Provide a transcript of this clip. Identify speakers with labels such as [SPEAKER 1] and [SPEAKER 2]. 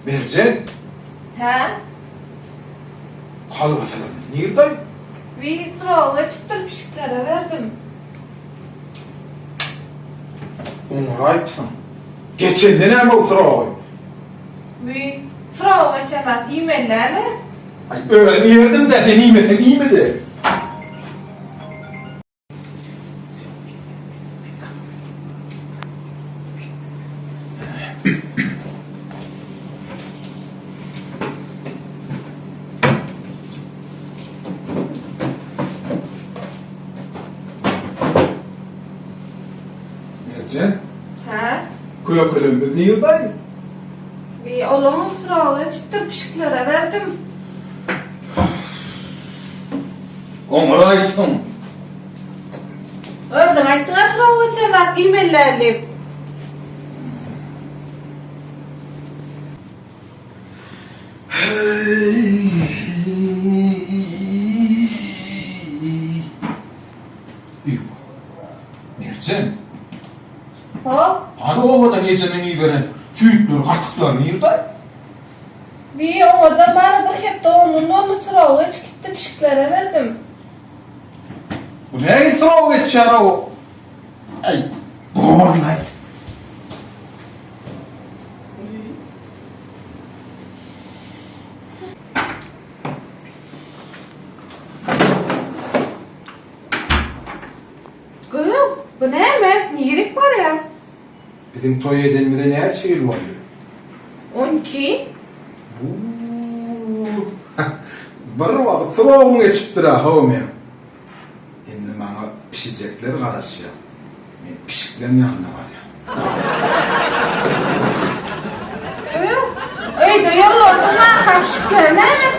[SPEAKER 1] Mercan,
[SPEAKER 2] Ha?
[SPEAKER 1] kalbasalarınız nerede?
[SPEAKER 2] Bir sırağa çıktır pişiklere verdim.
[SPEAKER 1] Onu ayıpsın. Geçen ne mi o sırağı?
[SPEAKER 2] Bir sırağa çemet yemenlerle.
[SPEAKER 1] Ay öyle verdim de sen iyi misin, iyi mi de? Mercan,
[SPEAKER 2] Ha?
[SPEAKER 1] kuyaklarımız nerede?
[SPEAKER 2] Bir oğlumun sırağa çıktır pişiklere verdim.
[SPEAKER 1] Onu ayıpsın.
[SPEAKER 2] Özden ayttığına sırağa çemet yemenlerle.
[SPEAKER 1] Yok. Mercan,
[SPEAKER 2] Hop.
[SPEAKER 1] hani ovada gecenin iyi veren tüyükleri, katıklar nerede?
[SPEAKER 2] Bir ovada bana bir hep de onu sırağa çıktı pişiklere verdim.
[SPEAKER 1] Bu ne sırağı geçer o? Ay, doğrular.
[SPEAKER 2] Kızım bu ne mi? Niyelik var ya?
[SPEAKER 1] Bizim toy edenimizde ne her şey var?
[SPEAKER 2] 12.
[SPEAKER 1] Bir vakit sırağın geçiptir ha havam ya. Şimdi bana pişecekler karşı ya. Ben pişiklerin yanına var ya.
[SPEAKER 2] Ey de yollarsan arkam pişikler ne mi?